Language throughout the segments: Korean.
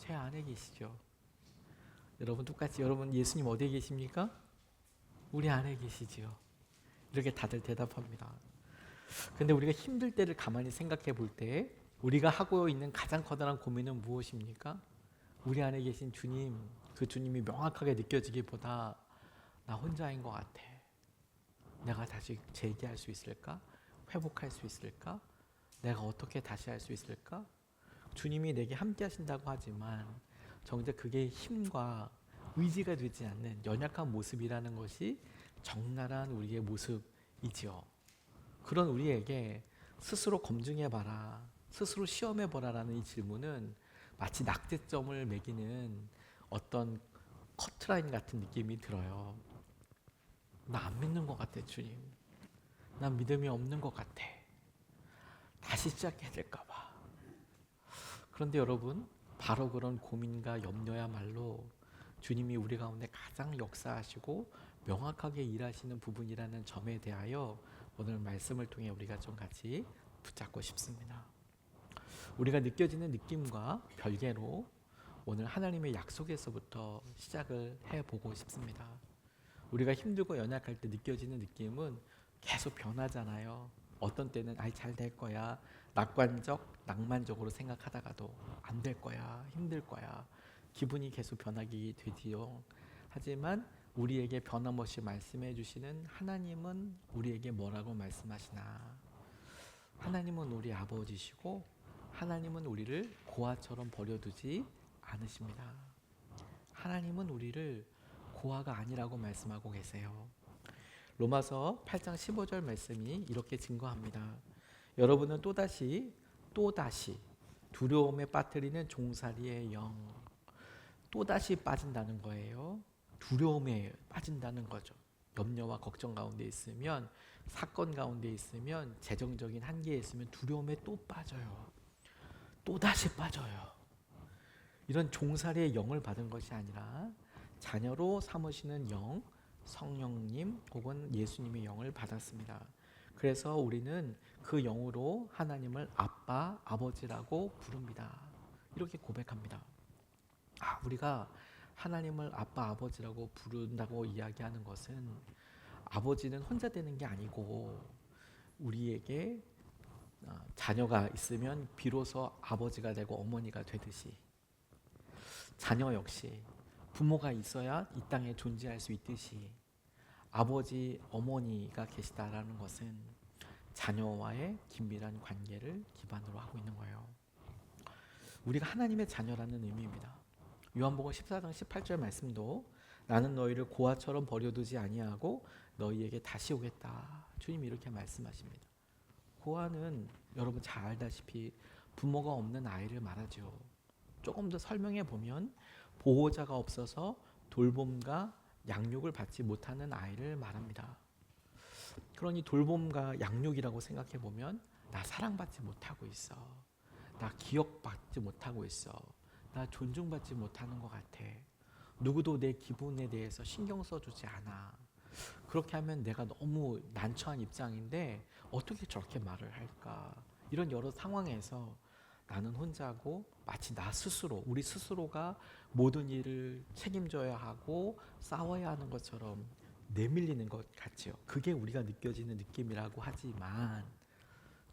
제 안에 계시죠. 여러분 똑같이 여러분 예수님 어디에 계십니까? 우리 안에 계시지요. 이렇게 다들 대답합니다. 근데 우리가 힘들 때를 가만히 생각해 볼 때 우리가 하고 있는 가장 커다란 고민은 무엇입니까? 우리 안에 계신 주님, 그 주님이 명확하게 느껴지기보다 나 혼자인 것 같아. 내가 다시 재기할 수 있을까? 회복할 수 있을까? 내가 어떻게 다시 할 수 있을까? 주님이 내게 함께 하신다고 하지만 정작 그게 힘과 의지가 되지 않는 연약한 모습이라는 것이 적나라한 우리의 모습이지요. 그런 우리에게 스스로 검증해봐라, 스스로 시험해보라라는 이 질문은 마치 낙제점을 매기는 어떤 커트라인 같은 느낌이 들어요. 나 안 믿는 것 같아, 주님. 난 믿음이 없는 것 같아. 다시 시작해야 될까봐. 그런데 여러분, 바로 그런 고민과 염려야말로 주님이 우리 가운데 가장 역사하시고 명확하게 일하시는 부분이라는 점에 대하여 오늘 말씀을 통해 우리가 좀 같이 붙잡고 싶습니다. 우리가 느껴지는 느낌과 별개로 오늘 하나님의 약속에서부터 시작을 해보고 싶습니다. 우리가 힘들고 연약할 때 느껴지는 느낌은 계속 변하잖아요. 어떤 때는 잘 될 거야, 낙관적, 낭만적으로 생각하다가도 안 될 거야, 힘들 거야, 기분이 계속 변하게 되지요. 하지만 우리에게 변함없이 말씀해 주시는 하나님은 우리에게 뭐라고 말씀하시나? 하나님은 우리 아버지시고 하나님은 우리를 고아처럼 버려두지 않으십니다. 하나님은 우리를 고아가 아니라고 말씀하고 계세요. 로마서 8장 15절 말씀이 이렇게 증거합니다. 여러분은 또다시 두려움에 빠뜨리는 종살이의 영, 또다시 빠진다는 거예요. 두려움에 빠진다는 거죠. 염려와 걱정 가운데 있으면, 사건 가운데 있으면, 재정적인 한계에 있으면 두려움에 또 빠져요. 또다시 빠져요. 이런 종살이의 영을 받은 것이 아니라 자녀로 삼으시는 영, 성령님 혹은 예수님의 영을 받았습니다. 그래서 우리는 그 영으로 하나님을 아빠, 아버지라고 부릅니다. 이렇게 고백합니다. 우리가 하나님을 아빠, 아버지라고 부른다고 이야기하는 것은 아버지는 혼자 되는 게 아니고 우리에게 자녀가 있으면 비로소 아버지가 되고 어머니가 되듯이 자녀 역시 부모가 있어야 이 땅에 존재할 수 있듯이 아버지, 어머니가 계시다라는 것은 자녀와의 긴밀한 관계를 기반으로 하고 있는 거예요. 우리가 하나님의 자녀라는 의미입니다. 요한복음 14장 18절 말씀도 나는 너희를 고아처럼 버려두지 아니하고 너희에게 다시 오겠다. 주님이 이렇게 말씀하십니다. 고아는 여러분 잘 알다시피 부모가 없는 아이를 말하죠. 조금 더 설명해 보면 보호자가 없어서 돌봄과 양육을 받지 못하는 아이를 말합니다. 그러니 돌봄과 양육이라고 생각해 보면 나 사랑받지 못하고 있어. 나 기억받지 못하고 있어. 나 존중받지 못하는 것 같아. 누구도 내 기분에 대해서 신경 써주지 않아. 그렇게 하면 내가 너무 난처한 입장인데 어떻게 저렇게 말을 할까? 이런 여러 상황에서 나는 혼자고 마치 나 스스로, 우리 스스로가 모든 일을 책임져야 하고 싸워야 하는 것처럼 내밀리는 것 같지요. 그게 우리가 느껴지는 느낌이라고 하지만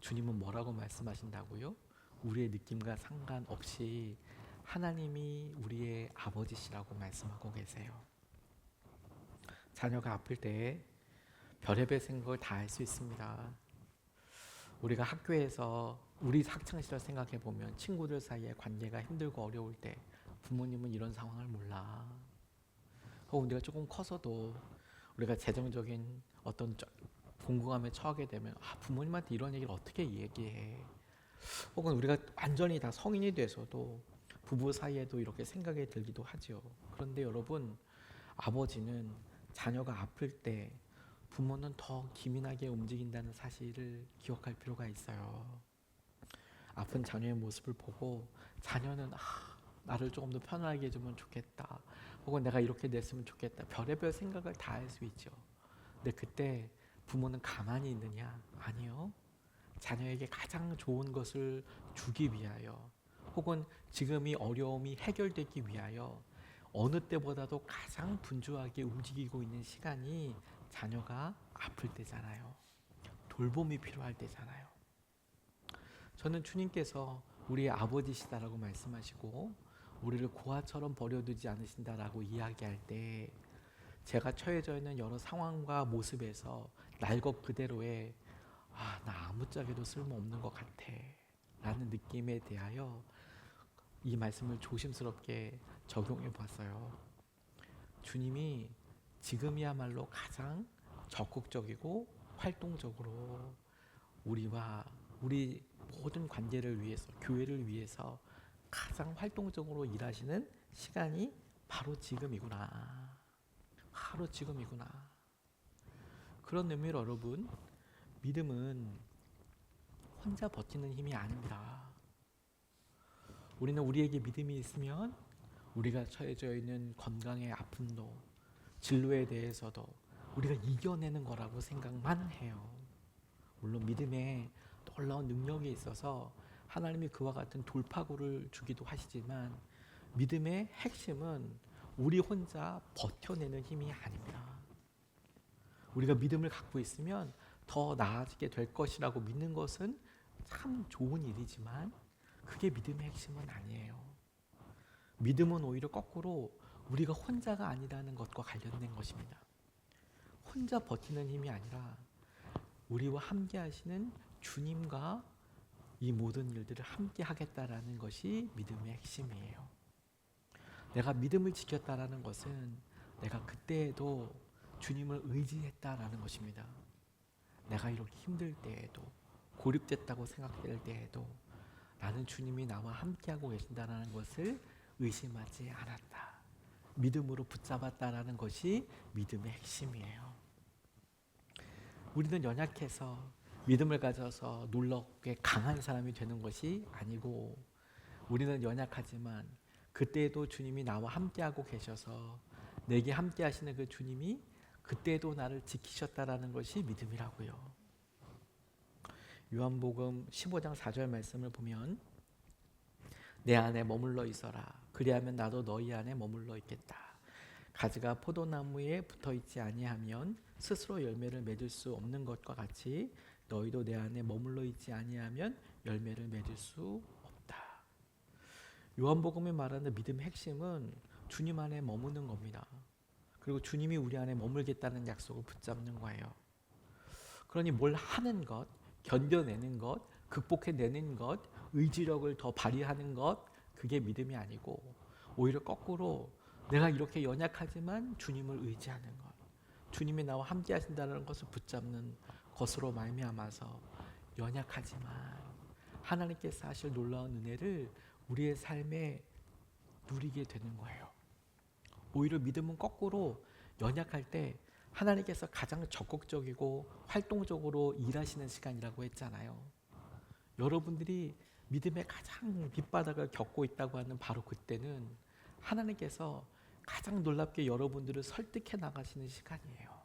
주님은 뭐라고 말씀하신다고요? 우리의 느낌과 상관없이 하나님이 우리의 아버지시라고 말씀하고 계세요. 자녀가 아플 때 별의별 생각을 다 할 수 있습니다. 우리가 학교에서 우리 학창시절 생각해 보면 친구들 사이에 관계가 힘들고 어려울 때 부모님은 이런 상황을 몰라. 혹은 우리가 조금 커서도 우리가 재정적인 어떤 궁금함에 처하게 되면 부모님한테 이런 얘기를 어떻게 얘기해. 혹은 우리가 완전히 다 성인이 돼서도 부부 사이에도 이렇게 생각이 들기도 하죠. 그런데 여러분, 아버지는 자녀가 아플 때 부모는 더 기민하게 움직인다는 사실을 기억할 필요가 있어요. 아픈 자녀의 모습을 보고 자녀는 나를 조금 더 편안하게 해주면 좋겠다. 혹은 내가 이렇게 됐으면 좋겠다. 별의별 생각을 다 할 수 있죠. 근데 그때 부모는 가만히 있느냐? 아니요. 자녀에게 가장 좋은 것을 주기 위하여 혹은 지금이 어려움이 해결되기 위하여 어느 때보다도 가장 분주하게 움직이고 있는 시간이 자녀가 아플 때잖아요. 돌봄이 필요할 때잖아요. 저는 주님께서 우리의 아버지시다라고 말씀하시고 우리를 고아처럼 버려두지 않으신다라고 이야기할 때 제가 처해져 있는 여러 상황과 모습에서 날 것 그대로의 나 아무짝에도 쓸모없는 것 같아 라는 느낌에 대하여 이 말씀을 조심스럽게 적용해 봤어요. 주님이 지금이야말로 가장 적극적이고 활동적으로 우리와 우리 모든 관계를 위해서, 교회를 위해서 가장 활동적으로 일하시는 시간이 바로 지금이구나. 바로 지금이구나. 그런 의미로 여러분, 믿음은 혼자 버티는 힘이 아닙니다. 우리는 우리에게 믿음이 있으면 우리가 처해져 있는 건강의 아픔도 진로에 대해서도 우리가 이겨내는 거라고 생각만 해요. 물론 믿음에 놀라운 능력이 있어서 하나님이 그와 같은 돌파구를 주기도 하시지만 믿음의 핵심은 우리 혼자 버텨내는 힘이 아닙니다. 우리가 믿음을 갖고 있으면 더 나아지게 될 것이라고 믿는 것은 참 좋은 일이지만 그게 믿음의 핵심은 아니에요. 믿음은 오히려 거꾸로 우리가 혼자가 아니라는 것과 관련된 것입니다. 혼자 버티는 힘이 아니라 우리와 함께 하시는 주님과 이 모든 일들을 함께 하겠다라는 것이 믿음의 핵심이에요. 내가 믿음을 지켰다라는 것은 내가 그때에도 주님을 의지했다라는 것입니다. 내가 이렇게 힘들 때에도 고립됐다고 생각될 때에도 나는 주님이 나와 함께하고 계신다는 것을 의심하지 않았다. 믿음으로 붙잡았다라는 것이 믿음의 핵심이에요. 우리는 연약해서 믿음을 가져서 놀랍게 강한 사람이 되는 것이 아니고 우리는 연약하지만 그때에도 주님이 나와 함께하고 계셔서 내게 함께하시는 그 주님이 그때에도 나를 지키셨다라는 것이 믿음이라고요. 요한복음 15장 4절 말씀을 보면 내 안에 머물러 있어라. 그리하면 나도 너희 안에 머물러 있겠다. 가지가 포도나무에 붙어 있지 아니하면 스스로 열매를 맺을 수 없는 것과 같이 너희도 내 안에 머물러 있지 아니하면 열매를 맺을 수 없다. 요한복음에 말하는 믿음의 핵심은 주님 안에 머무는 겁니다. 그리고 주님이 우리 안에 머물겠다는 약속을 붙잡는 거예요. 그러니 뭘 하는 것, 견뎌내는 것, 극복해내는 것, 의지력을 더 발휘하는 것, 그게 믿음이 아니고 오히려 거꾸로 내가 이렇게 연약하지만 주님을 의지하는 것, 주님이 나와 함께 하신다는 것을 붙잡는 것으로 말미암아서 연약하지만 하나님께서 하실 놀라운 은혜를 우리의 삶에 누리게 되는 거예요. 오히려 믿음은 거꾸로 연약할 때 하나님께서 가장 적극적이고 활동적으로 일하시는 시간이라고 했잖아요. 여러분들이 믿음의 가장 밑바닥을 겪고 있다고 하는 바로 그때는 하나님께서 가장 놀랍게 여러분들을 설득해 나가시는 시간이에요.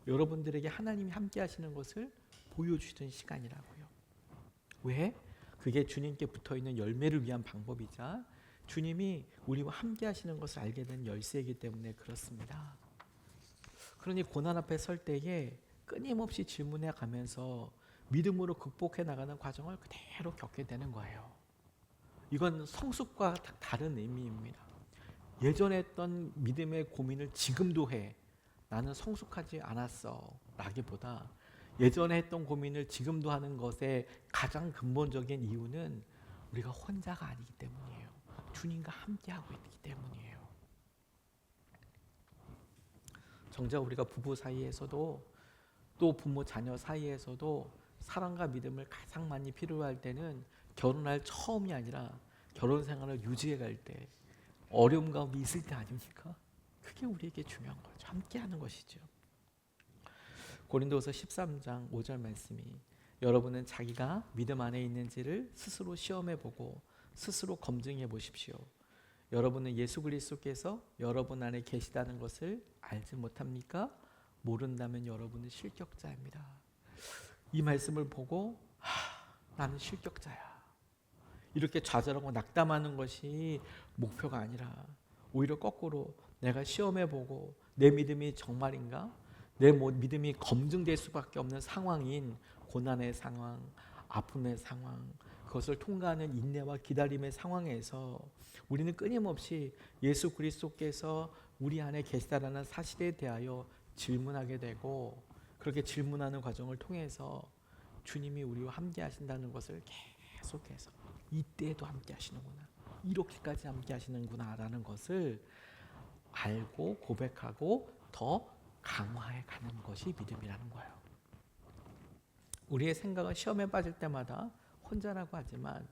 여러분들에게 하나님이 함께 하시는 것을 보여주시는 시간이라고요. 왜? 그게 주님께 붙어있는 열매를 위한 방법이자 주님이 우리와 함께 하시는 것을 알게 된 열쇠이기 때문에 그렇습니다. 그러니 고난 앞에 설 때에 끊임없이 질문해 가면서 믿음으로 극복해 나가는 과정을 그대로 겪게 되는 거예요. 이건 성숙과 다른 의미입니다. 예전에 했던 믿음의 고민을 지금도 해. 나는 성숙하지 않았어. 라기보다 예전에 했던 고민을 지금도 하는 것의 가장 근본적인 이유는 우리가 혼자가 아니기 때문이에요. 주님과 함께하고 있기 때문이에요. 정작 우리가 부부 사이에서도 또 부모 자녀 사이에서도 사랑과 믿음을 가장 많이 필요할 때는 결혼할 처음이 아니라 결혼 생활을 유지해 갈 때 어려움 가운데 있을 때 아닙니까? 그게 우리에게 중요한 거죠. 함께하는 것이죠. 고린도서 13장 5절 말씀이 여러분은 자기가 믿음 안에 있는지를 스스로 시험해 보고 스스로 검증해 보십시오. 여러분은 예수 그리스도께서 여러분 안에 계시다는 것을 알지 못합니까? 모른다면 여러분은 실격자입니다. 이 말씀을 보고 나는 실격자야. 이렇게 좌절하고 낙담하는 것이 목표가 아니라 오히려 거꾸로 내가 시험해보고 내 믿음이 정말인가? 내 믿음이 검증될 수밖에 없는 상황인 고난의 상황, 아픔의 상황, 그것을 통과하는 인내와 기다림의 상황에서 우리는 끊임없이 예수 그리스도께서 우리 안에 계시다라는 사실에 대하여 질문하게 되고, 그렇게 질문하는 과정을 통해서 주님이 우리와 함께 하신다는 것을 계속해서 이때에도 함께 하시는구나, 이렇게까지 함께 하시는구나 라는 것을 알고 고백하고 더 강화해 가는 것이 믿음이라는 거예요. 우리의 생각은 시험에 빠질 때마다 혼자라고 하지만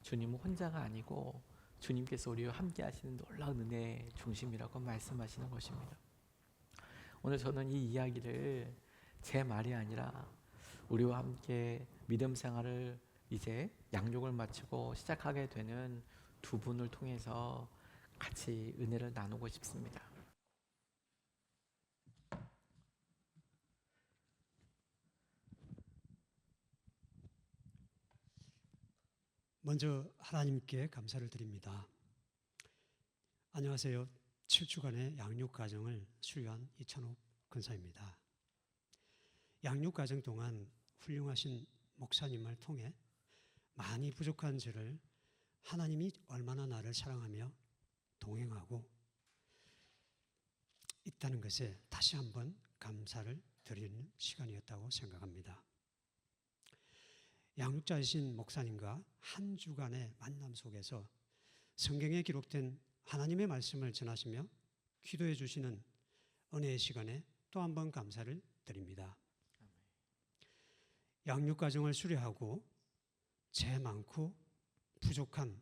주님은 혼자가 아니고 주님께서 우리와 함께 하시는 놀라운 은혜의 중심이라고 말씀하시는 것입니다. 오늘 저는 이 이야기를 제 말이 아니라 우리와 함께 믿음 생활을 이제 양육을 마치고 시작하게 되는 두 분을 통해서 같이 은혜를 나누고 싶습니다. 먼저 하나님께 감사를 드립니다. 안녕하세요. 7주간의 양육과정을 수료한 이찬옥 권사입니다. 양육과정 동안 훌륭하신 목사님을 통해 많이 부족한 저를 하나님이 얼마나 나를 사랑하며 동행하고 있다는 것에 다시 한번 감사를 드리는 시간이었다고 생각합니다. 양육자이신 목사님과 한 주간의 만남 속에서 성경에 기록된 하나님의 말씀을 전하시며 기도해 주시는 은혜의 시간에 또 한 번 감사를 드립니다. 양육과정을 수료하고 죄 많고 부족한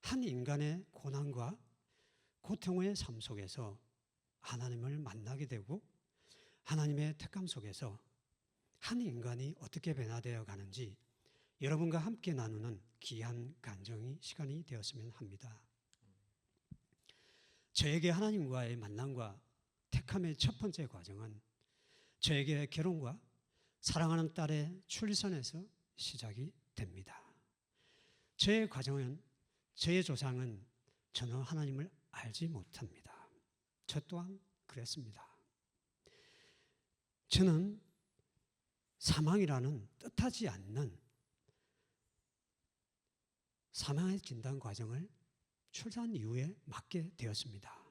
한 인간의 고난과 고통의 삶 속에서 하나님을 만나게 되고 하나님의 택감 속에서 한 인간이 어떻게 변화되어 가는지 여러분과 함께 나누는 귀한 간증의 시간이 되었으면 합니다. 저에게 하나님과의 만남과 택함의 첫 번째 과정은 저에게 결혼과 사랑하는 딸의 출산에서 시작이 됩니다. 저의 과정은, 저의 조상은 전혀 하나님을 알지 못합니다. 저 또한 그랬습니다. 저는 사망이라는 뜻하지 않는 사망의 진단 과정을 출산 이후에 맞게 되었습니다.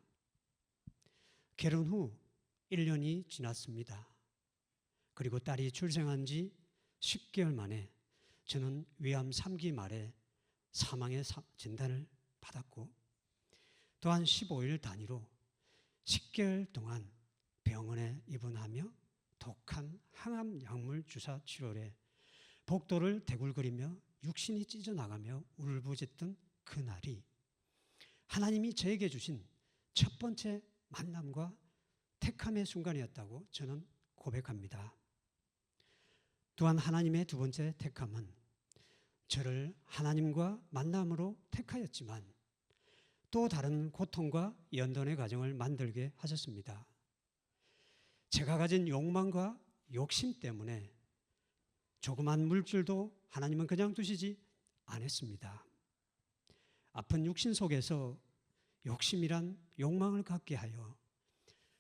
결혼 후 1년이 지났습니다. 그리고 딸이 출생한 지 10개월 만에 저는 위암 3기 말에 사망의 진단을 받았고, 또한 15일 단위로 10개월 동안 병원에 입원하며 독한 항암 약물 주사 치료에 복도를 대굴거리며 육신이 찢어나가며 울부짖던 그날이 하나님이 저에게 주신 첫 번째 만남과 택함의 순간이었다고 저는 고백합니다. 또한 하나님의 두 번째 택함은 저를 하나님과 만남으로 택하였지만 또 다른 고통과 연단의 과정을 만들게 하셨습니다. 제가 가진 욕망과 욕심 때문에 조그만 물질도 하나님은 그냥 두시지 않았습니다. 아픈 육신 속에서 욕심이란 욕망을 갖게 하여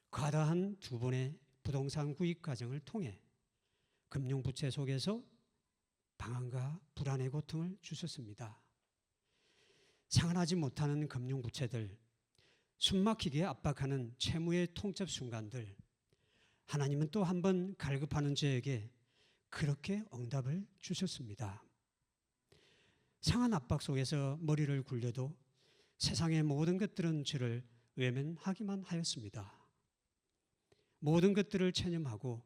과다한 두 번의 부동산 구입 과정을 통해 금융부채 속에서 방황과 불안의 고통을 주셨습니다. 상환하지 못하는 금융부채들, 숨막히게 압박하는 채무의 통첩 순간들, 하나님은 또 한 번 갈급하는 저에게 그렇게 응답을 주셨습니다. 상한 압박 속에서 머리를 굴려도 세상의 모든 것들은 저를 외면하기만 하였습니다. 모든 것들을 체념하고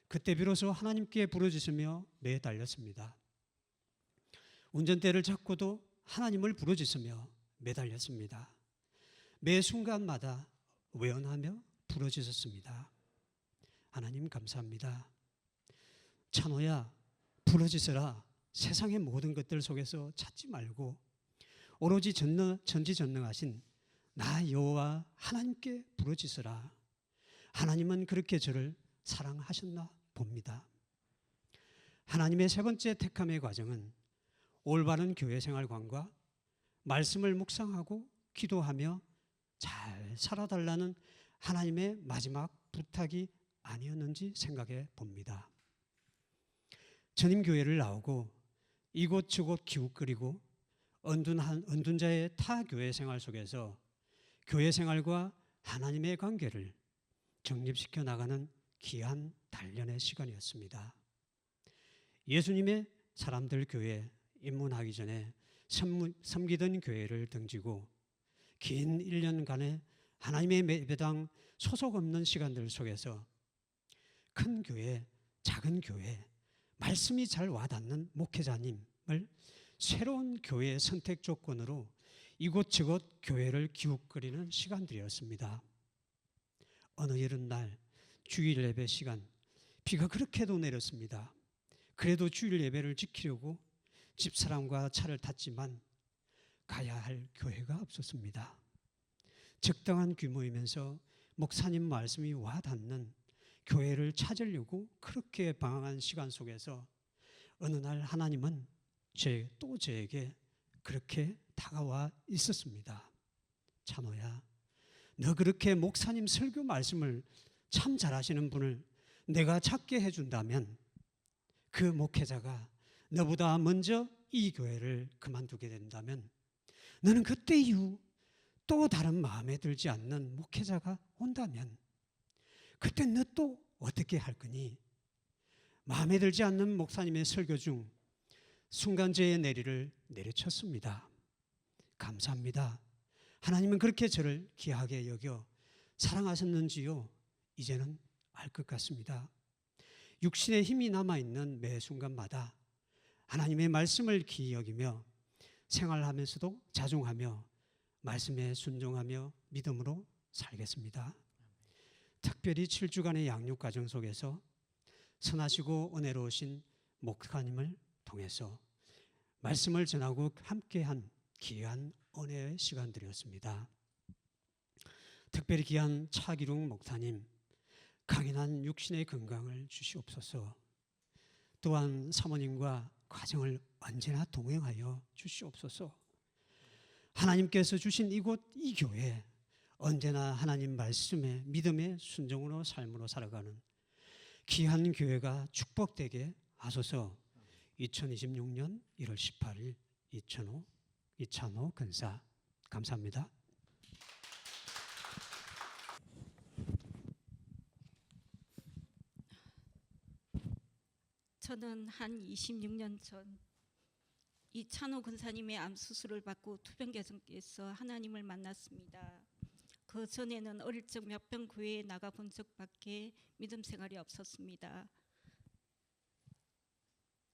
그때 비로소 하나님께 부르짖으며 매달렸습니다. 운전대를 잡고도 하나님을 부르짖으며 매달렸습니다. 매 순간마다 외원하며 부르짖었습니다. 하나님 감사합니다. 찬호야, 부르짖어라. 세상의 모든 것들 속에서 찾지 말고 오로지 전지전능하신 나 여호와 하나님께 부르짖어라. 하나님은 그렇게 저를 사랑하셨나 봅니다. 하나님의 세 번째 택함의 과정은 올바른 교회 생활관과 말씀을 묵상하고 기도하며 잘 살아달라는 하나님의 마지막 부탁이 아니었는지 생각해 봅니다. 전임교회를 나오고 이곳저곳 기웃거리고 은둔 자의 타 교회 생활 속에서 교회 생활과 하나님의 관계를 정립시켜 나가는 귀한 단련의 시간이었습니다. 예수님의 사람들 교회에 입문하기 전에 섬기던 교회를 등지고 긴 1년간의 하나님의 예배당 소속 없는 시간들 속에서 큰 교회, 작은 교회, 말씀이 잘 와닿는 목회자님을 새로운 교회의 선택 조건으로 이곳저곳 교회를 기웃거리는 시간들이었습니다. 어느 이른날 주일 예배 시간, 비가 그렇게도 내렸습니다. 그래도 주일 예배를 지키려고 집사람과 차를 탔지만 가야 할 교회가 없었습니다. 적당한 규모이면서 목사님 말씀이 와닿는 교회를 찾으려고 그렇게 방황한 시간 속에서 어느 날 하나님은 또 저에게 그렇게 다가와 있었습니다. 찬호야, 너 그렇게 목사님 설교 말씀을 참 잘하시는 분을 내가 찾게 해준다면 그 목회자가 너보다 먼저 이 교회를 그만두게 된다면 너는 그때 이후 또 다른 마음에 들지 않는 목회자가 온다면 그때 너 또 어떻게 할 거니? 마음에 들지 않는 목사님의 설교 중 순간제의 내리를 내려쳤습니다. 감사합니다. 하나님은 그렇게 저를 귀하게 여겨 사랑하셨는지요? 이제는 알 것 같습니다. 육신의 힘이 남아있는 매 순간마다 하나님의 말씀을 귀히 여기며 생활하면서도 자중하며 말씀에 순종하며 믿음으로 살겠습니다. 특별히 7주간의 양육 과정 속에서 선하시고 은혜로우신 목사님을 통해서 말씀을 전하고 함께한 귀한 은혜의 시간들이었습니다. 특별히 귀한 차기룡 목사님, 강인한 육신의 건강을 주시옵소서. 또한 사모님과 과정을 언제나 동행하여 주시옵소서. 하나님께서 주신 이곳 이 교회 언제나 하나님 말씀에 믿음의 순종으로 삶으로 살아가는 귀한 교회가 축복되게 하소서. 2026년 1월 18일 이찬호 근사. 감사합니다. 저는 한 26년 전 이찬호 근사님의 암 수술을 받고 투병 과정에서 하나님을 만났습니다. 그 전에는 어릴 적 몇 번 교회에 나가 본 적밖에 믿음 생활이 없었습니다.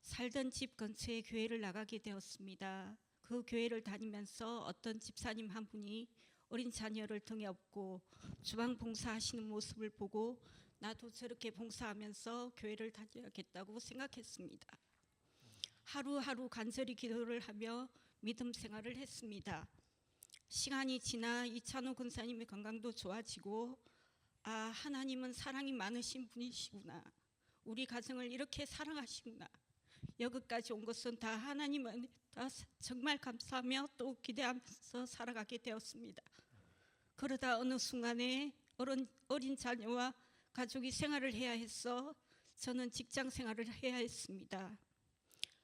살던 집 근처에 교회를 나가게 되었습니다. 그 교회를 다니면서 어떤 집사님 한 분이 어린 자녀를 등에 업고 주방 봉사하시는 모습을 보고 나도 저렇게 봉사하면서 교회를 다녀야겠다고 생각했습니다. 하루하루 간절히 기도를 하며 믿음 생활을 했습니다. 시간이 지나 이찬호 근사님의 건강도 좋아지고 하나님은 사랑이 많으신 분이시구나. 우리 가정을 이렇게 사랑하시구나. 여기까지 온 것은 다 하나님은 다 정말 감사하며 또 기대하면서 살아가게 되었습니다. 그러다 어느 순간에 어린 자녀와 가족이 생활을 해야 해서 저는 직장 생활을 해야 했습니다.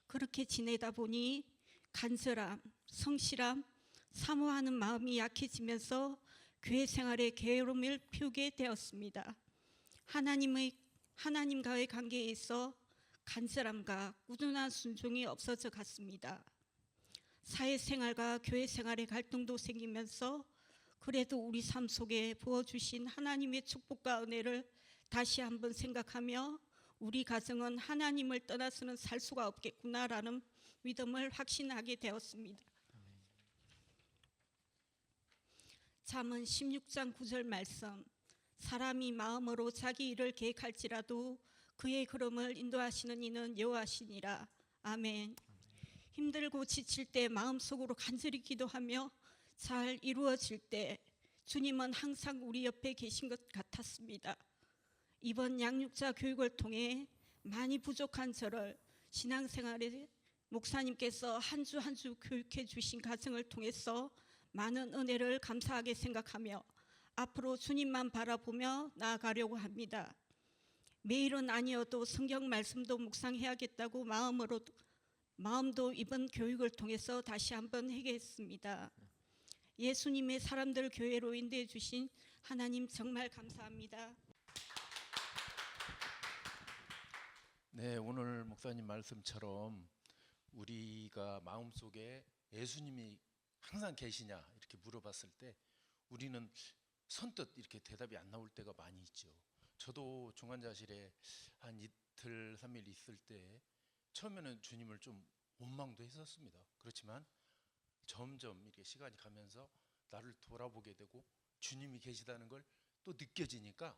그렇게 지내다 보니 간절함, 성실함, 사모하는 마음이 약해지면서 교회 생활에 게으름을 피우게 되었습니다. 하나님과의 관계에 있어 간절함과 꾸준한 순종이 없어져 갔습니다. 사회생활과 교회 생활의 갈등도 생기면서 그래도 우리 삶 속에 부어주신 하나님의 축복과 은혜를 다시 한번 생각하며 우리 가정은 하나님을 떠나서는 살 수가 없겠구나라는 믿음을 확신하게 되었습니다. 잠언 16장 9절 말씀, 사람이 마음으로 자기 일을 계획할지라도 그의 걸음을 인도하시는 이는 여호와시니라. 아멘. 힘들고 지칠 때 마음속으로 간절히 기도하며 잘 이루어질 때 주님은 항상 우리 옆에 계신 것 같았습니다. 이번 양육자 교육을 통해 많이 부족한 저를 신앙생활에 목사님께서 한 주 한 주 교육해 주신 가정을 통해서 많은 은혜를 감사하게 생각하며 앞으로 주님만 바라보며 나아가려고 합니다. 매일은 아니어도 성경 말씀도 묵상해야겠다고 마음도 이번 교육을 통해서 다시 한번 회개했습니다. 예수님의 사람들 교회로 인도해 주신 하나님 정말 감사합니다. 네, 오늘 목사님 말씀처럼 우리가 마음속에 예수님이 항상 계시냐 이렇게 물어봤을 때 우리는 선뜻 이렇게 대답이 안 나올 때가 많이 있죠. 저도 중환자실에 한 이틀 3일 있을 때 처음에는 주님을 좀 원망도 했었습니다. 그렇지만 점점 이렇게 시간이 가면서 나를 돌아보게 되고 주님이 계시다는 걸 또 느껴지니까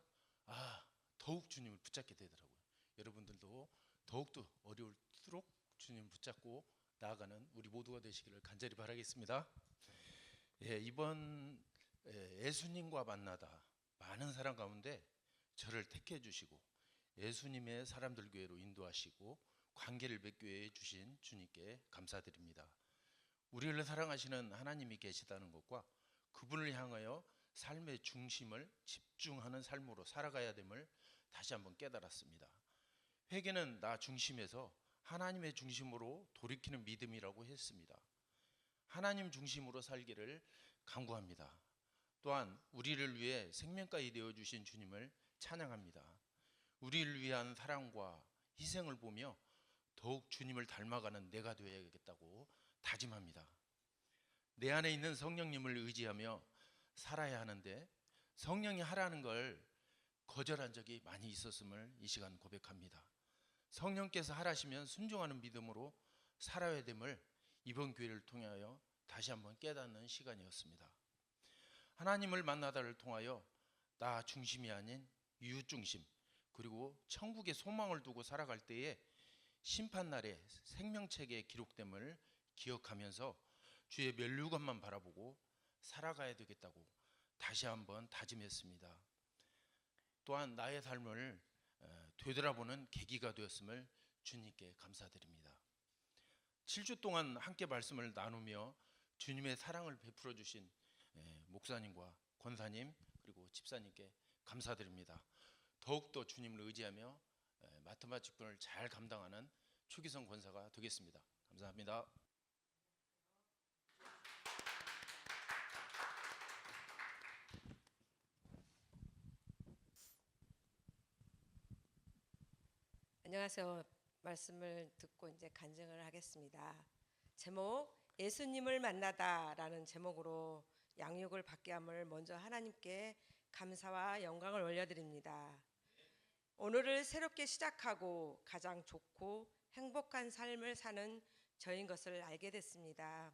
더욱 주님을 붙잡게 되더라고요. 여러분들도 더욱더 어려울수록 주님 붙잡고 나아가는 우리 모두가 되시기를 간절히 바라겠습니다. 이번 예수님과 만나다 많은 사람 가운데 저를 택해 주시고 예수님의 사람들 교회로 인도하시고 관계를 맺게 해 주신 주님께 감사드립니다. 우리를 사랑하시는 하나님이 계시다는 것과 그분을 향하여 삶의 중심을 집중하는 삶으로 살아가야 됨을 다시 한번 깨달았습니다. 회개는 나 중심에서 하나님의 중심으로 돌이키는 믿음이라고 했습니다. 하나님 중심으로 살기를 간구합니다. 또한 우리를 위해 생명까지 내어주신 주님을 찬양합니다. 우리를 위한 사랑과 희생을 보며 더욱 주님을 닮아가는 내가 되어야겠다고 다짐합니다. 내 안에 있는 성령님을 의지하며 살아야 하는데 성령이 하라는 걸 거절한 적이 많이 있었음을 이 시간 고백합니다. 성령께서 하라시면 순종하는 믿음으로 살아야 됨을 이번 기회를 통하여 다시 한번 깨닫는 시간이었습니다. 하나님을 만나다를 통하여 나 중심이 아닌 이웃 중심 그리고 천국의 소망을 두고 살아갈 때에 심판날에 생명책에 기록됨을 기억하면서 주의 면류관만 바라보고 살아가야 되겠다고 다시 한번 다짐했습니다. 또한 나의 삶을 되돌아보는 계기가 되었음을 주님께 감사드립니다. 7주 동안 함께 말씀을 나누며 주님의 사랑을 베풀어 주신 목사님과 권사님 그리고 집사님께 감사드립니다. 더욱더 주님을 의지하며 맡은 바 직분을 잘 감당하는 추기성 권사가 되겠습니다. 감사합니다. 안녕하세요. 말씀을 듣고 이제 간증을 하겠습니다. 제목 예수님을 만나다라는 제목으로 양육을 받게 함을 먼저 하나님께 감사와 영광을 올려드립니다. 오늘을 새롭게 시작하고 가장 좋고 행복한 삶을 사는 저인 것을 알게 됐습니다.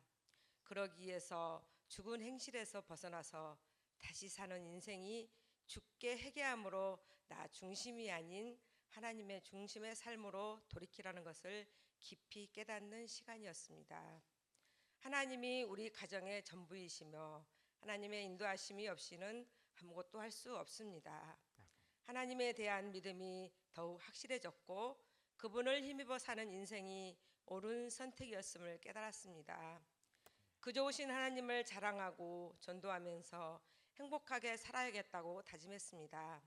그러기 위해서 죽은 행실에서 벗어나서 다시 사는 인생이 죽게 회개함으로 나 중심이 아닌 하나님의 중심의 삶으로 돌이키라는 것을 깊이 깨닫는 시간이었습니다. 하나님이 우리 가정의 전부이시며 하나님의 인도하심이 없이는 아무것도 할 수 없습니다. 하나님에 대한 믿음이 더욱 확실해졌고 그분을 힘입어 사는 인생이 옳은 선택이었음을 깨달았습니다. 그 좋으신 하나님을 자랑하고 전도하면서 행복하게 살아야겠다고 다짐했습니다.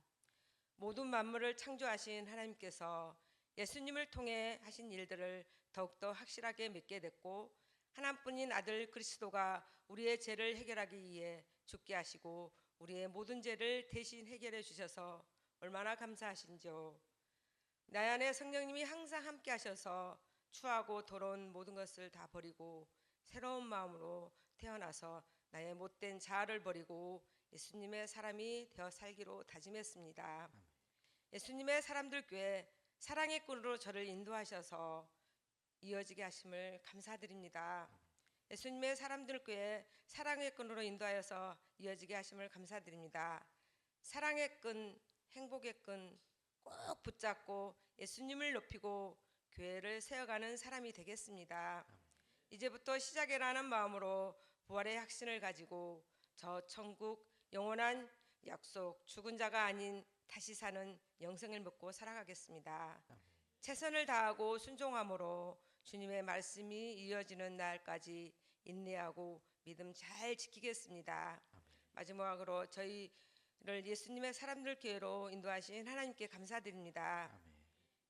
모든 만물을 창조하신 하나님께서 예수님을 통해 하신 일들을 더욱더 확실하게 믿게 됐고 하나뿐인 아들 그리스도가 우리의 죄를 해결하기 위해 죽게 하시고 우리의 모든 죄를 대신 해결해 주셔서 얼마나 감사하신지요. 내 안에 성령님이 항상 함께 하셔서 추하고 더러운 모든 것을 다 버리고 새로운 마음으로 태어나서 나의 못된 자아를 버리고 예수님의 사람이 되어 살기로 다짐했습니다. 예수님의 사람들 교회 사랑의 끈으로 저를 인도하셔서 이어지게 하심을 감사드립니다. 예수님의 사람들 교회 사랑의 끈으로 인도하여서 이어지게 하심을 감사드립니다. 사랑의 끈, 행복의 끈 꼭 붙잡고 예수님을 높이고 교회를 세워가는 사람이 되겠습니다. 이제부터 시작이라는 마음으로 부활의 확신을 가지고 저 천국 영원한 약속 죽은 자가 아닌 다시 사는 영생을 믿고 살아가겠습니다. 최선을 다하고 순종함으로 주님의 말씀이 이어지는 날까지 인내하고 믿음 잘 지키겠습니다. 마지막으로 저희를 예수님의 사람들 교회로 인도하신 하나님께 감사드립니다.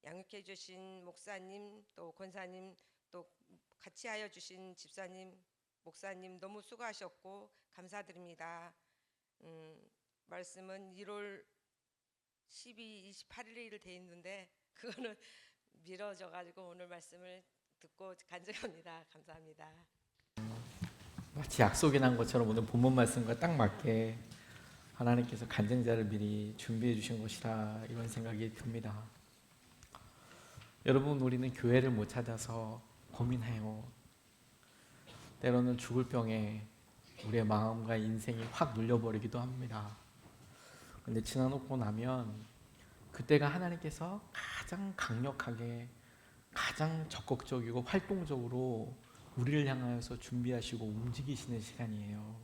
양육해 주신 목사님 또 권사님 또 같이 하여 주신 집사님 목사님 너무 수고하셨고 감사드립니다. 말씀은 1월 12, 28일에 돼 있는데 그거는 미뤄져 가지고 오늘 말씀을 듣고 간증합니다. 감사합니다. 마치 약속이 난 것처럼 오늘 본문 말씀과 딱 맞게 하나님께서 간증자를 미리 준비해 주신 것이라 이런 생각이 듭니다. 여러분, 우리는 교회를 못 찾아서 고민해요. 때로는 죽을 병에 우리의 마음과 인생이 확 눌려버리기도 합니다. 근데 지나놓고 나면 그때가 하나님께서 가장 강력하게 가장 적극적이고 활동적으로 우리를 향하여서 준비하시고 움직이시는 시간이에요.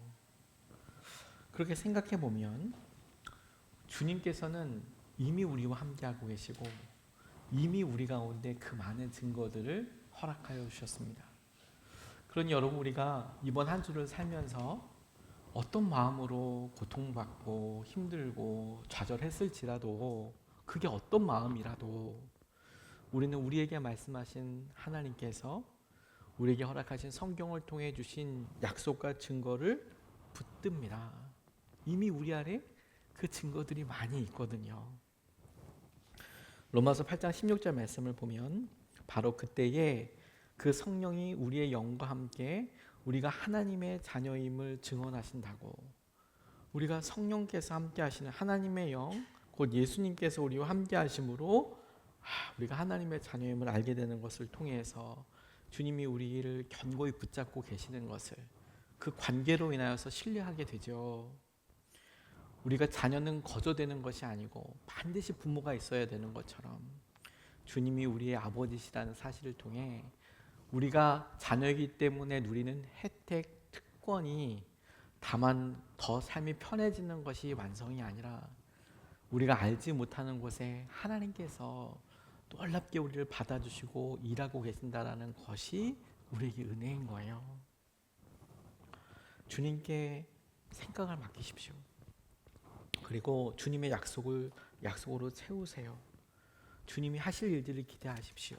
그렇게 생각해 보면 주님께서는 이미 우리와 함께하고 계시고 이미 우리 가운데 그 많은 증거들을 허락하여 주셨습니다. 그러니 여러분, 우리가 이번 한 주를 살면서 어떤 마음으로 고통받고 힘들고 좌절했을지라도 그게 어떤 마음이라도 우리는 우리에게 말씀하신 하나님께서 우리에게 허락하신 성경을 통해 주신 약속과 증거를 붙듭니다. 이미 우리 안에 그 증거들이 많이 있거든요. 로마서 8장 16절 말씀을 보면 바로 그때에 그 성령이 우리의 영과 함께 우리가 하나님의 자녀임을 증언하신다고. 우리가 성령께서 함께 하시는 하나님의 영, 곧 예수님께서 우리와 함께 하심으로 우리가 하나님의 자녀임을 알게 되는 것을 통해서 주님이 우리를 견고히 붙잡고 계시는 것을 그 관계로 인하여서 신뢰하게 되죠. 우리가 자녀는 거저되는 것이 아니고 반드시 부모가 있어야 되는 것처럼 주님이 우리의 아버지시라는 사실을 통해 우리가 자녀이기 때문에 누리는 혜택, 특권이 다만 더 삶이 편해지는 것이 완성이 아니라 우리가 알지 못하는 곳에 하나님께서 놀랍게 우리를 받아주시고 일하고 계신다라는 것이 우리에게 은혜인 거예요. 주님께 생각을 맡기십시오. 그리고 주님의 약속으로 채우세요. 주님이 하실 일들을 기대하십시오.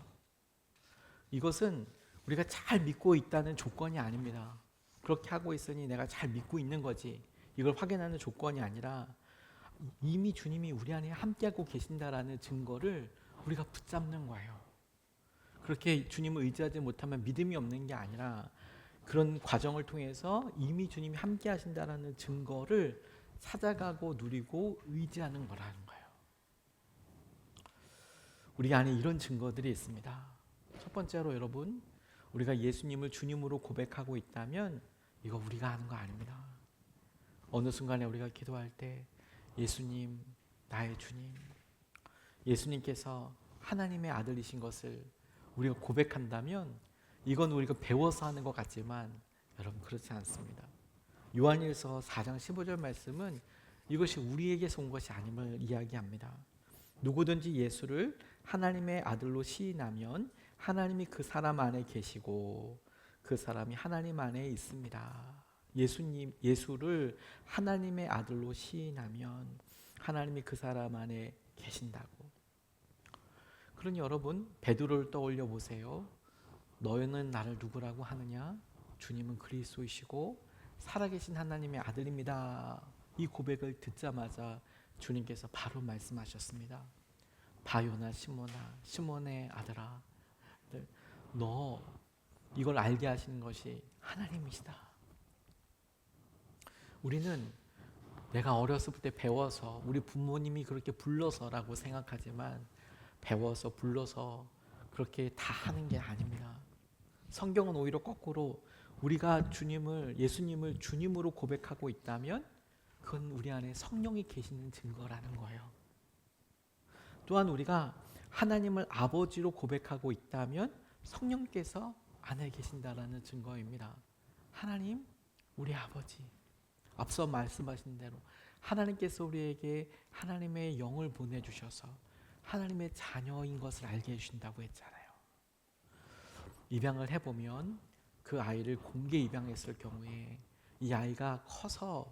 이것은 우리가 잘 믿고 있다는 조건이 아닙니다. 그렇게 하고 있으니 내가 잘 믿고 있는 거지, 이걸 확인하는 조건이 아니라 이미 주님이 우리 안에 함께하고 계신다라는 증거를 우리가 붙잡는 거예요. 그렇게 주님을 의지하지 못하면 믿음이 없는 게 아니라 그런 과정을 통해서 이미 주님이 함께 하신다라는 증거를 찾아가고 누리고 의지하는 거라는 거예요. 우리 안에 이런 증거들이 있습니다. 첫 번째로 여러분, 우리가 예수님을 주님으로 고백하고 있다면 이거 우리가 하는 거 아닙니다. 어느 순간에 우리가 기도할 때 예수님, 나의 주님, 예수님께서 하나님의 아들이신 것을 우리가 고백한다면 이건 우리가 배워서 하는 것 같지만 여러분, 그렇지 않습니다. 요한일서 4장 15절 말씀은 이것이 우리에게서 온 것이 아님을 이야기합니다. 누구든지 예수를 하나님의 아들로 시인하면 하나님이 그 사람 안에 계시고 그 사람이 하나님 안에 있습니다. 예수를 하나님의 아들로 시인하면 하나님이 그 사람 안에 계신다고. 그러니 여러분, 베드로를 떠올려 보세요. 너희는 나를 누구라고 하느냐? 주님은 그리스도이시고 살아계신 하나님의 아들입니다. 이 고백을 듣자마자 주님께서 바로 말씀하셨습니다. 바요나 시몬아, 시몬의 아들아, 너 이걸 알게 하시는 것이 하나님이시다. 우리는 내가 어렸을 때 배워서 우리 부모님이 그렇게 불러서라고 생각하지만 배워서 불러서 그렇게 다 하는 게 아닙니다. 성경은 오히려 거꾸로 우리가 예수님을 주님으로 고백하고 있다면 그건 우리 안에 성령이 계시는 증거라는 거예요. 또한 우리가 하나님을 아버지로 고백하고 있다면 성령께서 안에 계신다라는 증거입니다. 하나님, 우리 아버지. 앞서 말씀하신 대로 하나님께서 우리에게 하나님의 영을 보내주셔서 하나님의 자녀인 것을 알게 해주신다고 했잖아요. 입양을 해보면 그 아이를 공개 입양했을 경우에 이 아이가 커서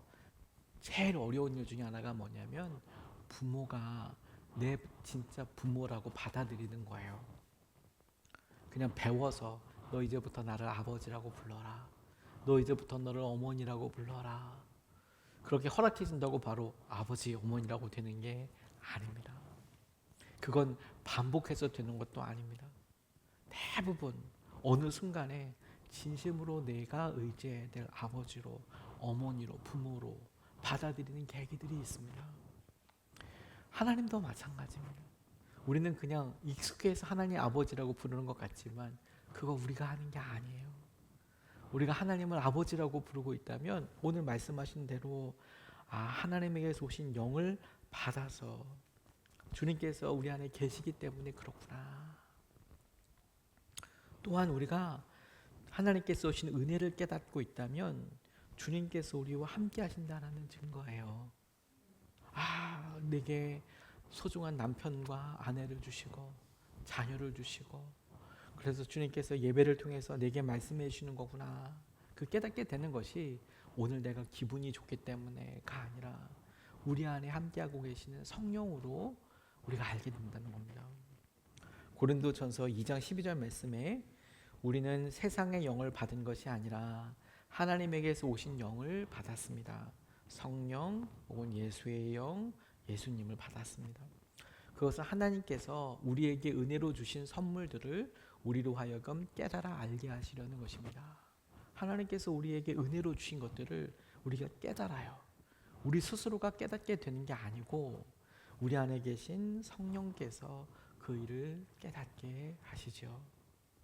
제일 어려운 일 중에 하나가 뭐냐면 부모가 내 진짜 부모라고 받아들이는 거예요. 그냥 배워서 너 이제부터 나를 아버지라고 불러라. 너 이제부터 너를 어머니라고 불러라. 그렇게 허락해 준다고 바로 아버지, 어머니라고 되는 게 아닙니다. 그건 반복해서 되는 것도 아닙니다. 대부분 어느 순간에 진심으로 내가 의지해야 될 아버지로, 어머니로, 부모로 받아들이는 계기들이 있습니다. 하나님도 마찬가지입니다. 우리는 그냥 익숙해서 하나님 아버지라고 부르는 것 같지만 그거 우리가 하는 게 아니에요. 우리가 하나님을 아버지라고 부르고 있다면 오늘 말씀하신 대로 하나님에게서 오신 영을 받아서 주님께서 우리 안에 계시기 때문에 그렇구나. 또한 우리가 하나님께서 오신 은혜를 깨닫고 있다면 주님께서 우리와 함께 하신다는 증거예요. 내게 소중한 남편과 아내를 주시고 자녀를 주시고 그래서 주님께서 예배를 통해서 내게 말씀해 주시는 거구나. 그 깨닫게 되는 것이 오늘 내가 기분이 좋기 때문에가 아니라 우리 안에 함께하고 계시는 성령으로 우리가 알게 된다는 겁니다. 고린도전서 2장 12절 말씀에 우리는 세상의 영을 받은 것이 아니라 하나님에게서 오신 영을 받았습니다. 성령 혹은 예수의 영, 예수님을 받았습니다. 그것은 하나님께서 우리에게 은혜로 주신 선물들을 우리로 하여금 깨달아 알게 하시려는 것입니다. 하나님께서 우리에게 은혜로 주신 것들을 우리가 깨달아요. 우리 스스로가 깨닫게 되는 게 아니고 우리 안에 계신 성령께서 그 일을 깨닫게 하시죠.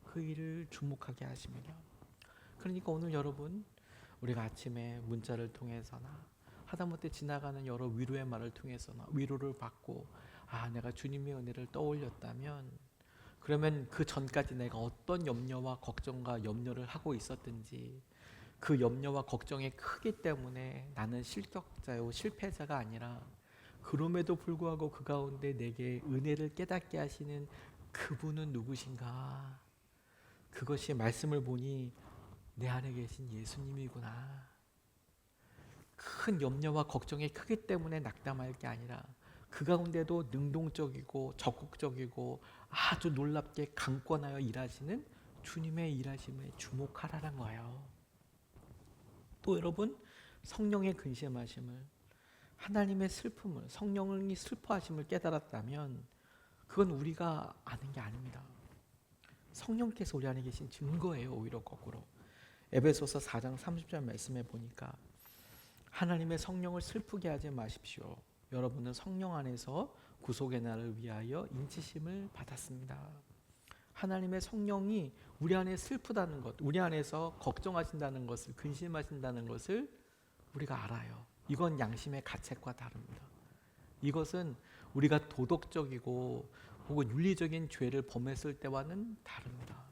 그 일을 주목하게 하십니다. 그러니까 오늘 여러분 우리가 아침에 문자를 통해서나 하다못해 지나가는 여러 위로의 말을 통해서나 위로를 받고 내가 주님의 은혜를 떠올렸다면 그러면 그 전까지 내가 어떤 염려와 걱정과 염려를 하고 있었든지 그 염려와 걱정이 크기 때문에 나는 실격자요 실패자가 아니라 그럼에도 불구하고 그 가운데 내게 은혜를 깨닫게 하시는 그분은 누구신가? 그것이 말씀을 보니 내 안에 계신 예수님이구나. 큰 염려와 걱정이 크기 때문에 낙담할 게 아니라 그 가운데도 능동적이고 적극적이고 아주 놀랍게 강권하여 일하시는 주님의 일하심에 주목하라는 거예요. 또 여러분 성령의 근심하심을 하나님의 슬픔을 성령이 슬퍼하심을 깨달았다면 그건 우리가 아는 게 아닙니다. 성령께서 우리 안에 계신 증거예요. 오히려 거꾸로 에베소서 4장 30절 말씀에 보니까 하나님의 성령을 슬프게 하지 마십시오. 여러분은 성령 안에서 구속의 날을 위하여 인치심을 받았습니다. 하나님의 성령이 우리 안에 슬프다는 것, 우리 안에서 걱정하신다는 것을, 근심하신다는 것을 우리가 알아요. 이건 양심의 가책과 다릅니다. 이것은 우리가 도덕적이고 혹은 윤리적인 죄를 범했을 때와는 다릅니다.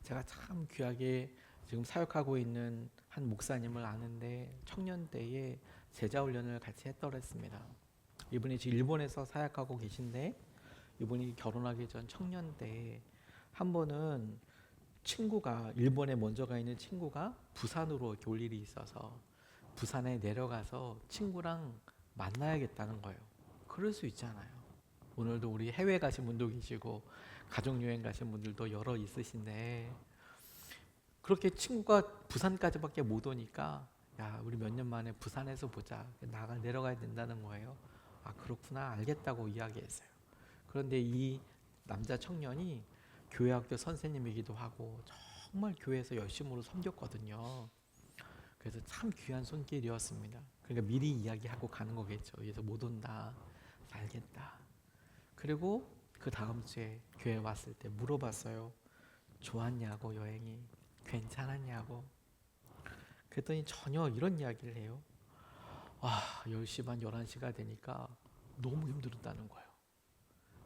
제가 참 귀하게 지금 사역하고 있는 한 목사님을 아는데 청년 때에 제자 훈련을 같이 했더랬습니다. 이분이 지금 일본에서 사역하고 계신데 이분이 결혼하기 전 청년 때에 한 번은 친구가 일본에 먼저 가 있는 친구가 부산으로 이렇게 올 일이 있어서 부산에 내려가서 친구랑 만나야겠다는 거예요. 그럴 수 있잖아요. 오늘도 우리 해외 가신 분도 계시고 가족여행 가신 분들도 여러 있으신데 그렇게 친구가 부산까지밖에 못 오니까 우리 몇 년 만에 부산에서 보자. 내려가야 된다는 거예요. 그렇구나. 알겠다고 이야기했어요. 그런데 이 남자 청년이 교회학교 선생님이기도 하고 정말 교회에서 열심으로 섬겼거든요. 그래서 참 귀한 손길이었습니다. 그러니까 미리 이야기하고 가는 거겠죠. 그래서 못 온다. 알겠다. 그리고 그 다음 주에 교회 왔을 때 물어봤어요. 좋았냐고 여행이. 괜찮았냐고. 그랬더니 전혀 이런 이야기를 해요. 10시 반 11시가 되니까 너무 힘들었다는 거예요.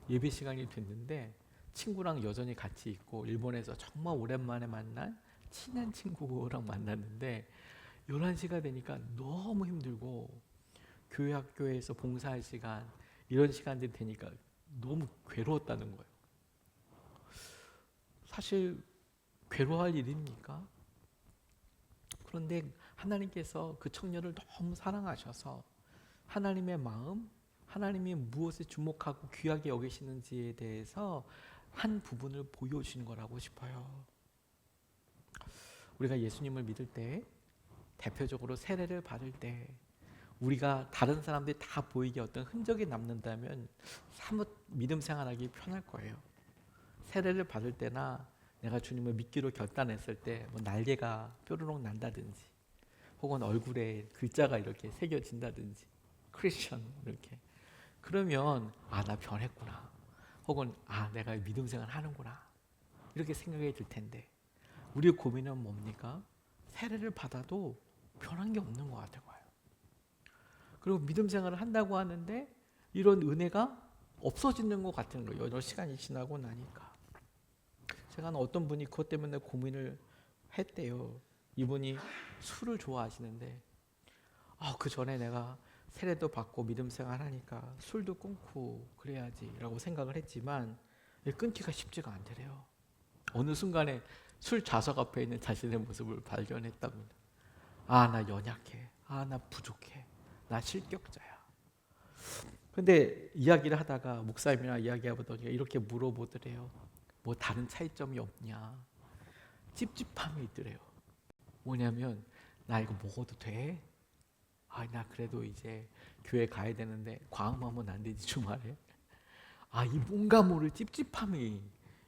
예배 시간이 됐는데 친구랑 여전히 같이 있고 일본에서 정말 오랜만에 만난 친한 친구랑 만났는데 11시가 되니까 너무 힘들고 교회 학교에서 봉사할 시간 이런 시간들이 되니까 너무 괴로웠다는 거예요. 사실 괴로워할 일입니까? 그런데 하나님께서 그 청년을 너무 사랑하셔서 하나님의 마음, 하나님이 무엇에 주목하고 귀하게 여기시는지에 대해서 한 부분을 보여주신 거라고 싶어요. 우리가 예수님을 믿을 때, 대표적으로 세례를 받을 때 우리가 다른 사람들이 다 보이게 어떤 흔적이 남는다면 사뭇 믿음 생활하기 편할 거예요. 세례를 받을 때나 내가 주님을 믿기로 결단했을 때 뭐 날개가 뾰루룩 난다든지 혹은 얼굴에 글자가 이렇게 새겨진다든지 크리스천 이렇게 그러면 아, 나 변했구나 혹은 아, 내가 믿음 생활 하는구나 이렇게 생각이 들 텐데 우리의 고민은 뭡니까? 세례를 받아도 변한 게 없는 것 같아요. 그리고 믿음 생활을 한다고 하는데 이런 은혜가 없어지는 것 같은 거예요. 여러 시간이 지나고 나니까. 제가 어떤 분이 그것 때문에 고민을 했대요. 이분이 술을 좋아하시는데 그 전에 내가 세례도 받고 믿음 생활하니까 술도 끊고 그래야지라고 생각을 했지만 끊기가 쉽지가 않더래요. 어느 순간에 술 좌석 앞에 있는 자신의 모습을 발견했답니다. 아, 나 연약해. 아, 나 부족해. 나 실격자야. 근데 이야기를 하다가 목사님이랑 이야기하보더니 이렇게 물어보더래요. 뭐 다른 차이점이 없냐. 찝찝함이 있더래요. 뭐냐면 나 이거 먹어도 돼? 아, 나 그래도 이제 교회 가야 되는데 과음하면 안 되지 주말에. 아, 이 뭔가 모를 찝찝함이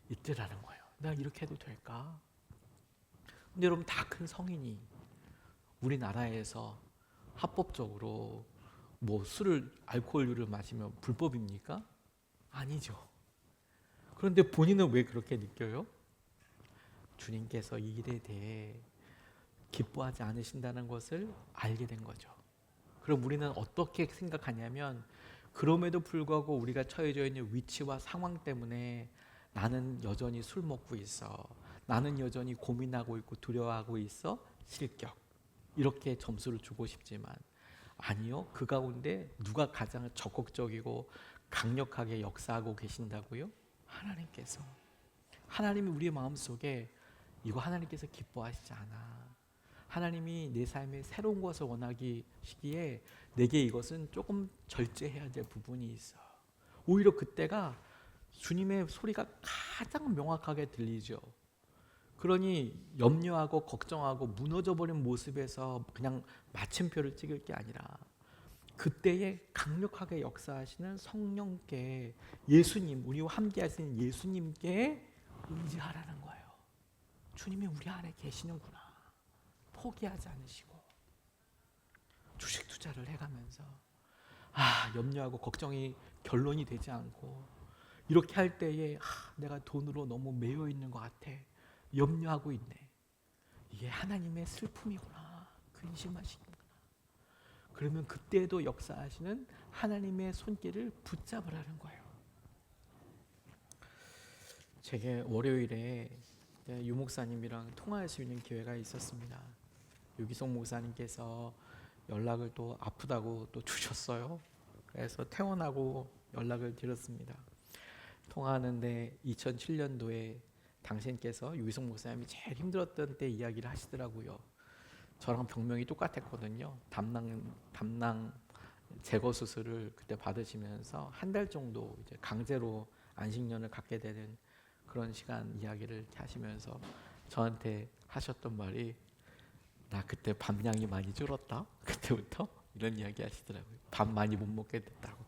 있더라는 거예요. 나 이렇게 해도 될까? 근데 여러분 다 큰 성인이 우리나라에서 합법적으로 뭐 술을 알코올류를 마시면 불법입니까? 아니죠. 그런데 본인은 왜 그렇게 느껴요? 주님께서 이 일에 대해 기뻐하지 않으신다는 것을 알게 된 거죠. 그럼 우리는 어떻게 생각하냐면 그럼에도 불구하고 우리가 처해져 있는 위치와 상황 때문에 나는 여전히 술 먹고 있어. 나는 여전히 고민하고 있고 두려워하고 있어. 실격. 이렇게 점수를 주고 싶지만 아니요. 그 가운데 누가 가장 적극적이고 강력하게 역사하고 계신다고요? 하나님께서. 하나님이 우리의 마음속에 이거 하나님께서 기뻐하시지 않아. 하나님이 내 삶에 새로운 것을 원하시기에 내게 이것은 조금 절제해야 될 부분이 있어. 오히려 그때가 주님의 소리가 가장 명확하게 들리죠. 그러니 염려하고 걱정하고 무너져버린 모습에서 그냥 마침표를 찍을 게 아니라 그때에 강력하게 역사하시는 성령께 예수님, 우리와 함께 하시는 예수님께 의지하라는 거예요. 주님이 우리 안에 계시는구나. 포기하지 않으시고 주식 투자를 해가면서 염려하고 걱정이 결론이 되지 않고 이렇게 할 때에 내가 돈으로 너무 매여 있는 것 같아. 염려하고 있네. 이게 하나님의 슬픔이구나. 근심하시는구나. 그러면 그때도 역사하시는 하나님의 손길을 붙잡으라는 거예요. 제게 월요일에 유 목사님이랑 통화할 수 있는 기회가 있었습니다. 유기성 목사님께서 연락을 또 아프다고 또 주셨어요. 그래서 퇴원하고 연락을 드렸습니다. 통화하는데 2007년도에 당신께서 유기성 목사님이 제일 힘들었던 때 이야기를 하시더라고요. 저랑 병명이 똑같았거든요. 담낭 제거 수술을 그때 받으시면서 한 달 정도 이제 강제로 안식년을 갖게 되는 그런 시간 이야기를 하시면서 저한테 하셨던 말이 나 그때 밥량이 많이 줄었다. 그때부터 이런 이야기 하시더라고요. 밥 많이 못 먹게 됐다고.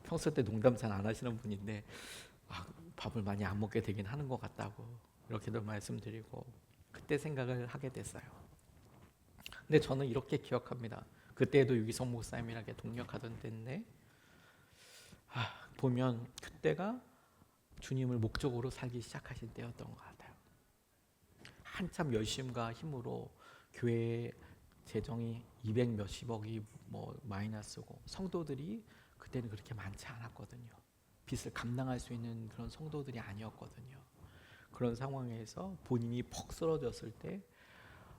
평소 때 농담 잘 안 하시는 분인데 밥을 많이 안 먹게 되긴 하는 것 같다고 이렇게도 말씀드리고 그때 생각을 하게 됐어요. 근데 저는 이렇게 기억합니다. 그때도 유기성 목사님이랑 동역하던 때인데 보면 그때가 주님을 목적으로 살기 시작하신 때였던 것 같아요. 한참 열심과 힘으로 교회 재정이 200 몇십억이 뭐 마이너스고 성도들이 그때는 그렇게 많지 않았거든요. 빚을 감당할 수 있는 그런 성도들이 아니었거든요. 그런 상황에서 본인이 퍽 쓰러졌을 때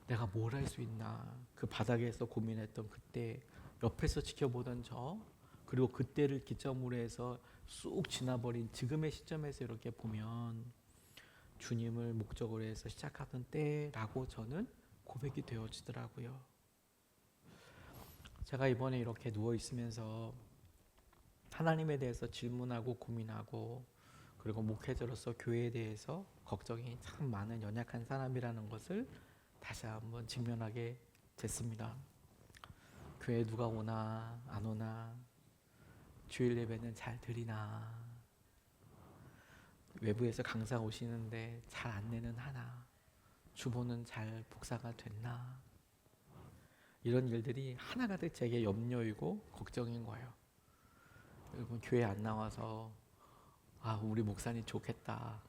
내가 뭘 할 수 있나 그 바닥에서 고민했던 그때 옆에서 지켜보던 저 그리고 그때를 기점으로 해서 쑥 지나버린 지금의 시점에서 이렇게 보면 주님을 목적으로 해서 시작하던 때라고 저는 고백이 되어지더라고요. 제가 이번에 이렇게 누워 있으면서 하나님에 대해서 질문하고 고민하고, 그리고 목회자로서 교회에 대해서 걱정이 참 많은 연약한 사람이라는 것을 다시 한번 직면하게 됐습니다. 교회 누가 오나 안 오나, 주일 예배는 잘 드리나, 외부에서 강사 오시는데 잘 안내는 하나, 주보는 잘 복사가 됐나, 이런 일들이 하나가득 제게 염려이고 걱정인 거예요. 여러분, 교회 안 나와서 우리 목사님 좋겠다,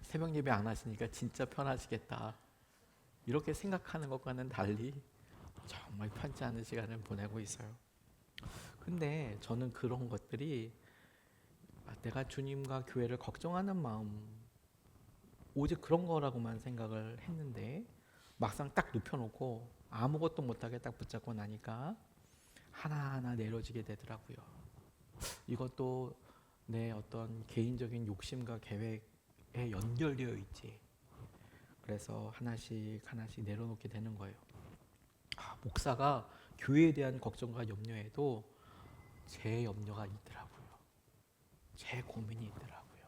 새벽 예배 안 하시니까 진짜 편하시겠다, 이렇게 생각하는 것과는 달리 정말 편치 않은 시간을 보내고 있어요. 근데 저는 그런 것들이 내가 주님과 교회를 걱정하는 마음, 오직 그런 거라고만 생각을 했는데, 막상 딱 눕혀놓고 아무것도 못하게 딱 붙잡고 나니까 하나하나 내려지게 되더라고요. 이것도 내 어떤 개인적인 욕심과 계획에 연결되어 있지. 그래서 하나씩 하나씩 내려놓게 되는 거예요. 목사가 교회에 대한 걱정과 염려에도 제 염려가 있더라고요. 제 고민이 있더라고요.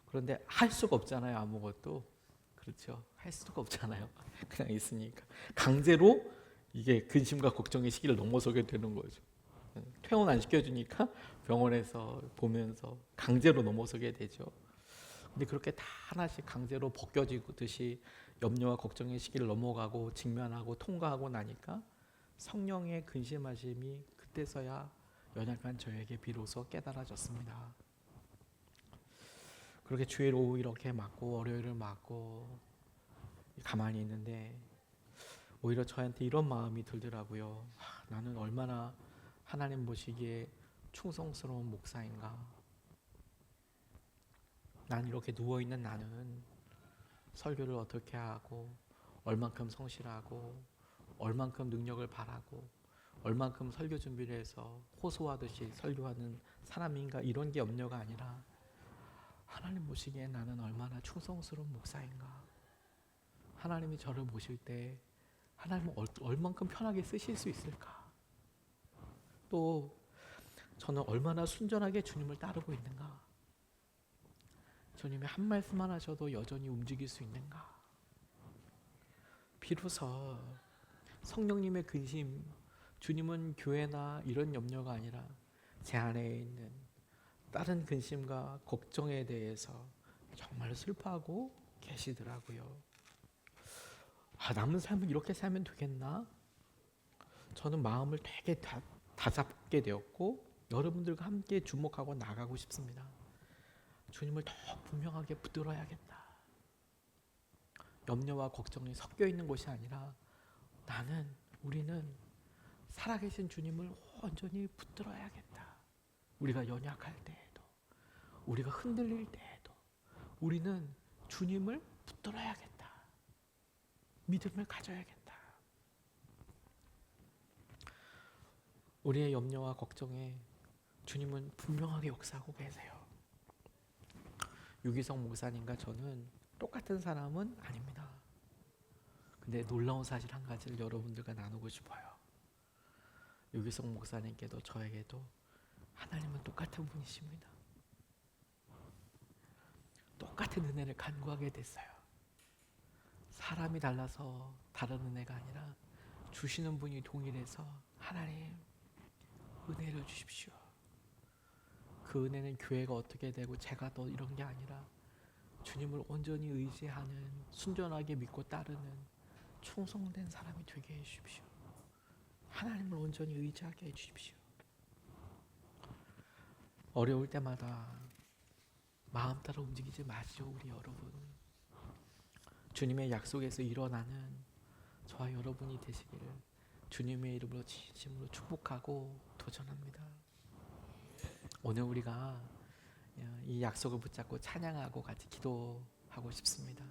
그런데 할 수가 없잖아요, 아무것도. 그렇죠. 할 수가 없잖아요. 그냥 있으니까. 강제로 이게 근심과 걱정의 시기를 넘어서게 되는 거죠. 퇴원 안 시켜주니까 병원에서 보면서 강제로 넘어서게 되죠. 근데 그렇게 다 하나씩 강제로 벗겨지듯이 염려와 걱정의 시기를 넘어가고 직면하고 통과하고 나니까 성령의 근심하심이 그때서야 연약한 저에게 비로소 깨달아졌습니다. 그렇게 주일 오후 이렇게 맞고 월요일을 맞고 가만히 있는데 오히려 저한테 이런 마음이 들더라고요. 나는 얼마나 하나님 보시기에 충성스러운 목사인가. 난 이렇게 누워있는 나는 설교를 어떻게 하고, 얼만큼 성실하고, 얼만큼 능력을 바라고, 얼만큼 설교 준비를 해서 호소하듯이 설교하는 사람인가, 이런 게 염려가 아니라 하나님 보시기에 나는 얼마나 충성스러운 목사인가. 하나님이 저를 보실 때 하나님은 얼만큼 편하게 쓰실 수 있을까. 또 저는 얼마나 순전하게 주님을 따르고 있는가. 주님이 한 말씀만 하셔도 여전히 움직일 수 있는가. 비로소 성령님의 근심, 주님은 교회나 이런 염려가 아니라 제 안에 있는 다른 근심과 걱정에 대해서 정말 슬퍼하고 계시더라고요. 남은 삶은 이렇게 살면 되겠나? 저는 마음을 되게 다잡게 되었고 여러분들과 함께 주목하고 나가고 싶습니다. 주님을 더 분명하게 붙들어야겠다. 염려와 걱정이 섞여 있는 것이 아니라 우리는 살아계신 주님을 온전히 붙들어야겠다. 우리가 연약할 때에도, 우리가 흔들릴 때에도 우리는 주님을 붙들어야겠다. 믿음을 가져야겠다. 우리의 염려와 걱정에 주님은 분명하게 역사하고 계세요. 유기성 목사님과 저는 똑같은 사람은 아닙니다. 근데 놀라운 사실 한 가지를 여러분들과 나누고 싶어요. 유기성 목사님께도 저에게도 하나님은 똑같은 분이십니다. 똑같은 은혜를 간구하게 됐어요. 사람이 달라서 다른 은혜가 아니라 주시는 분이 동일해서 하나님 은혜를 주십시오. 그 은혜는 교회가 어떻게 되고 제가 더 이런 게 아니라 주님을 온전히 의지하는, 순전하게 믿고 따르는 충성된 사람이 되게 해주십시오. 하나님을 온전히 의지하게 해주십시오. 어려울 때마다 마음 따라 움직이지 마시오, 우리 여러분. 주님의 약속에서 일어나는 저와 여러분이 되시기를 주님의 이름으로 진심으로 축복하고 도전합니다. 오늘 우리가 이 약속을 붙잡고 찬양하고 같이 기도하고 싶습니다.